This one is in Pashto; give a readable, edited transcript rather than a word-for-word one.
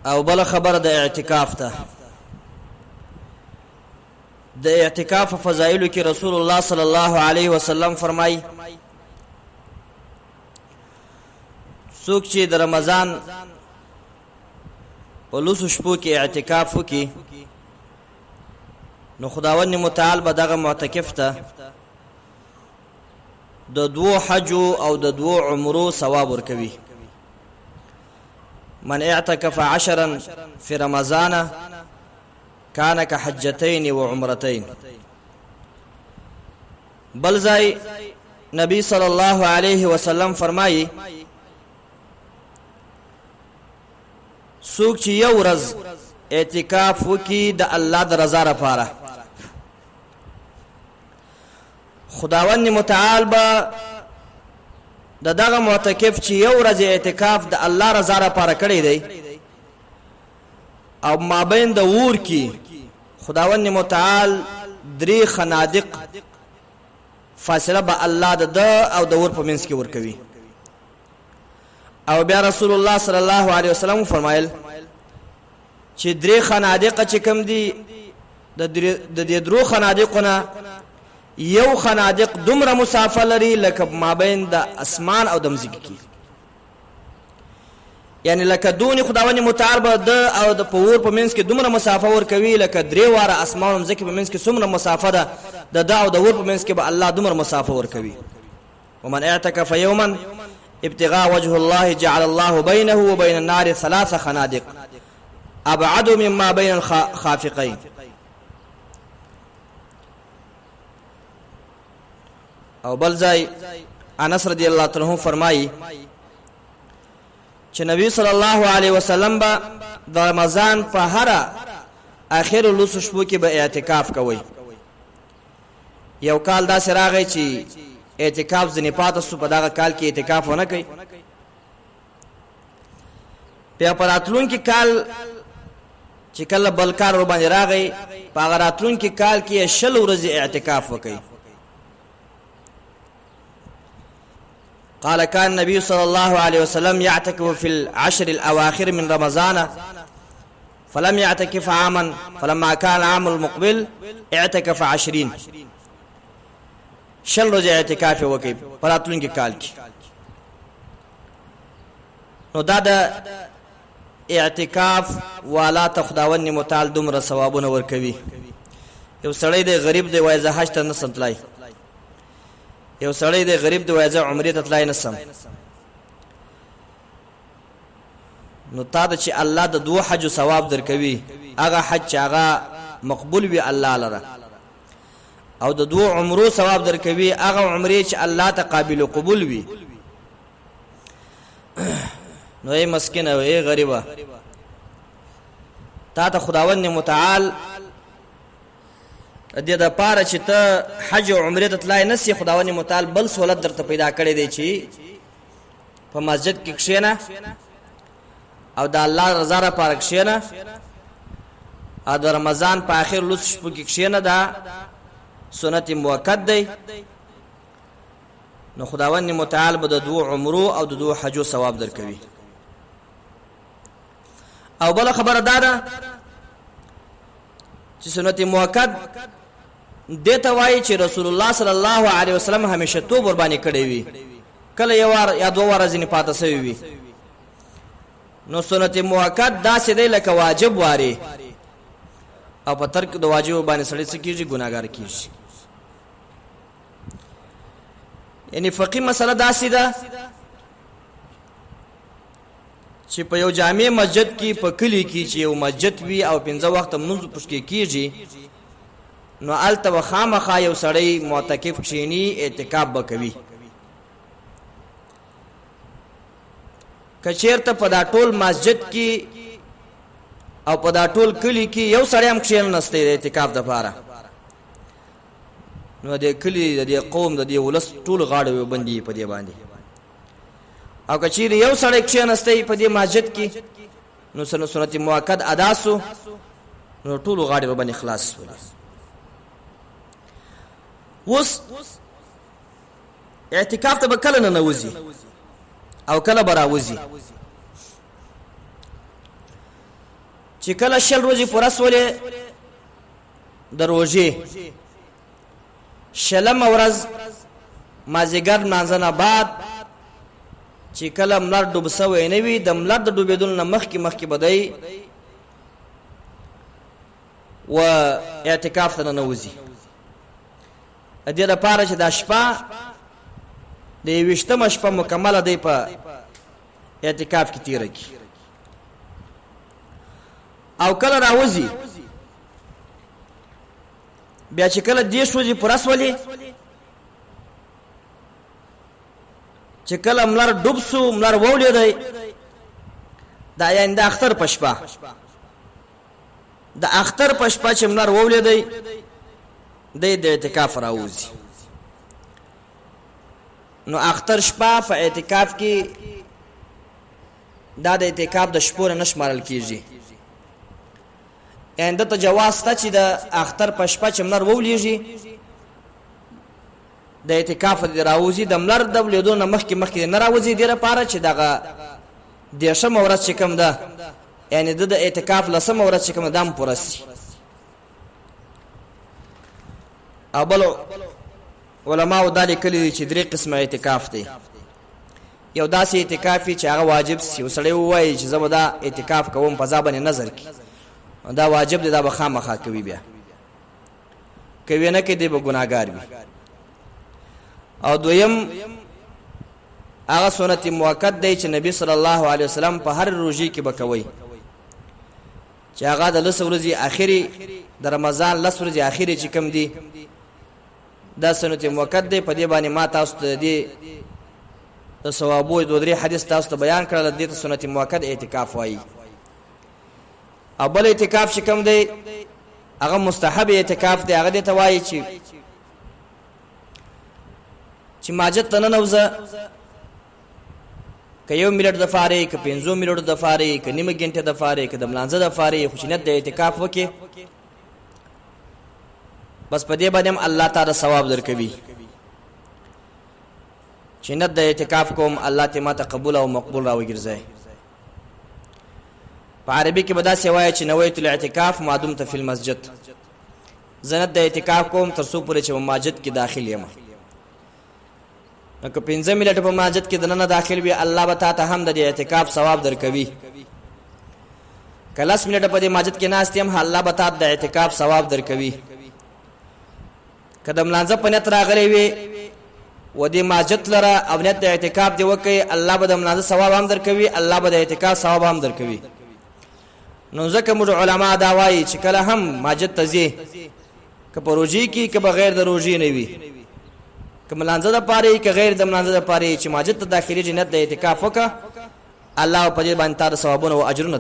او بل خبر د اعتکاف ته. د اعتکاف فضائل کې رسول الله صلی الله علیه وسلم فرمایي څوک چې د رمضان په لوسو شپو کې اعتکاف وکړي نو خداوند متعال به دغه معتکف ته د 2 حجو او د 2 عمرو ثواب ورکوي. من اعتکف 10 في رمضان كان كحجتين وعمرتين. بل ځای نبی صلی الله علیه وسلم فرمایي څوک چې یو ورځ اعتکاف وکي د الله د رضا لپاره خداوند متعال به دغه معتکف چې یو ورځ اعتکاف د الله رضا لپاره کړی دی او مابین د اور کې خداوند متعال 3 خنادق فاصله به الله د او د اور په منځ کې ورکوي. او بیا رسول الله صلی الله علیه وسلم فرمایل چې 3 خنادق چې کوم دي د دې 3 خنادقونه یو خنادق دومره مسافه لري لکه مابین د اسمان او د مځکې کې، یعنی لکه دونی خداوند متعال به د او د پور په منځ کې دومره مسافه ور کوي لکه 3 واره اسمان او مځکې په منځ کې څومره مسافه ده د او د ور په منځ کې به الله دومره مسافه ور کوي. ومن اعتکف یوما ابتغاء وجه الله جعل الله بينه وبين النار 3 خنادق ابعد مما بين الخافقين. او بل ځای انس رضی الله تعالی عنہ فرمایي چې نبی صلی الله علیه وسلم به د رمضان په هر اخر لوسو شپو کې به اعتکاف کوي. یو کال دا سراغی چې اعتکاف ځنې پاتې سو، په دغه کال کې اعتکاف ونه کوي. بیا په راتلونکي کال چې کله بل کار ور باندې راغی په هغه راتلونکي کال کې 20 ورځې اعتکاف وکړي. قال كان النبي صلى الله عليه وسلم يعتكف في العشر الأواخر من رمضان فلم يعتكف عاما فلما كان العام المقبل اعتكف 20 شل روزه اعتکاف وکړي په راتلونکي کال کې. نو دا د اعتکاف والا ته خداوند متعال دومره ثوابونه ورکوي. یو سړی دی غریب دی وایي زه حج ته نسم تلای، یو سړی دی غریب دی وایي زه عمرې ته تلای نسم، نو تا ته چې الله د 2 حجو ثواب درکوي هغه حج چې هغه مقبول وي الله لره، او د 2 عمرو ثواب درکوي هغه عمرې چې الله ته قابل قبول وي. نو ای مسکین او ای غریبه تا ته خداوند متعال د دې د پاره چې ته حج او عمرې ته تلای نسی، خداوند متعال بل سہولت درته پیدا کړی دی چې په مسجد کې کښېنه او د الله رضا لپاره کښېنه او د رمضان په آخر لوس شپو کې کښېنه. دا سنت موقت دی. نو خداوند متعال به د 2 عمرو او د 2 حجو ثواب درکوي. او بل خبر دادا چې سنت موقت دته وایي چې رسول الله صلی الله علیه وسلم همیشه توب ور باندې کړی وي، کله یو وار یا 2 وار ځنې پاتې شوی وي. نو سنت موقت داسې دی لکه واجب واري، او په ترک د واجب باندې سړی څه کیږي ګناګار کیږي. یعنی فقہی مسله داسې ده چې په یو جامع مسجد کې په کلی کې چې یو مسجد وي او 15 وخت منځ پښکې کیږي، نو الته خامخا یو سړی معتکف کښینی اعتکاف وکوي. کچیرته په دا ټول مسجد کې او په دا ټول کلی کې یو سړی هم کښین نسته اعتکاف د لپاره، نو د کلی د قوم د ولس ټول غاړه وبندي په دې باندې. او کچیر یو سړی کښینسته په دې مسجد کې نو سنت موقت ادا سو، نو ټول غاړه وبندي خلاص شول. وس اعتکاف ته کله نه نوځي او کله براوځي. چې کله 60 ورځې پوره سولې د روژې 60مه ورځ مازدیګر لمانځه نه بعد چې کله ملر ډوب سوی نه وي د ملر د ډوبېدلو نه مخکې به دی و اعتکاف ته ننوځي. د دې لپاره چې دا شپه د 20مه شپه مکمله دی په اعتکاف کې تیره کړي او کله راوځي بیا چې کله 10 ورځې پوره سولې چې کله ملر ډوب سو ملر وولېدی دا یعنې د اختر په شپه د اختر په شپه چې ملر وولېدی دی د اعتکاف راوځي. نو اختر شپه په اعتکاف کې دا د اعتکاف د شپو نه شمارل کېږي. یعنې دته جواز شته چې د اختر په شپه چې ملر وولېږي د اعتکاف دې راوځي د ملر د ولیدو نه مخکې نه راوځي دې لپاره چې دغه 10مه ورځ چې کوم ده یعنې د اعتکاف 10مه ورځ چې کوم ده هم پوره سي. او بل علماو دا لیکلي چې 3 قسمه اعتکاف دی. یو داسې اعتکاف چې هغه واجب سي او سړی ووایي چې زه به دا اعتکاف کوم په ځا باندې نظر کړي دا واجب دی دا به خامخا کوي بیا کوي نه کوي دی به ګناهګار وي. او دویم هغه سنت موقت دی چې نبی صلی الله علیه وسلم په هر روزي کې به کوي چې هغه د 10 ورځې اخیری د رمضان 10 ورځې اخیری چې کوم دی دا سنت موقت دی. په دې باندې ما تاسو ته دی د ثوابو 2-3 حدیث تاسو ته بیان کړل. د دې سنت موقت اعتکاف وایي. او بل اعتکاف چې کوم دی هغه مستحب اعتکاف دی. هغه دې ته وایي چې ماجد ته ننوځه که 1 منټ د فارې که 15 منټ د فارې که نیمه ګنټه د فارې که د ملانځه د فارې خو چې نیت د اعتکاف وکړي بس په دې باندې هم الله تعالی ثواب درکوي چې نیت د اعتکاف کوم الله ته ما تقبل او مقبول راوګرځي. په عربي کې به داسې وایي چې نویت الاعتکاف ما دمت فی المسجد زه نیت د اعتکاف کوم تر څو پورې چې مسجد کې داخل یم. نو که 15 منټه په مسجد کې دننه داخل وي الله به تاسو هم د اعتکاف ثواب درکوي. که 10 منټه په دې مسجد کې ناست یم الله به تاسو د اعتکاف ثواب درکوي. که د ملانځه په نیت راغلی وي و دې مسجد لره او نیت د اعتکاف دی وکړي الله به د ملانځه ثواب هم درکوي الله به د اعتکاف ثواب هم درکوي. نو ځکه موږ علما دا وایي چې کله هم مسجد ته ځي که په روژې کې که بغیر د روژې نه وي که ملانځه د پاره که غیر د ملانځه د پاره چې مسجد ته داخلي جنت د اعتکاف وکړه الله په دې باندې تاسو ثوابونه او اجرونه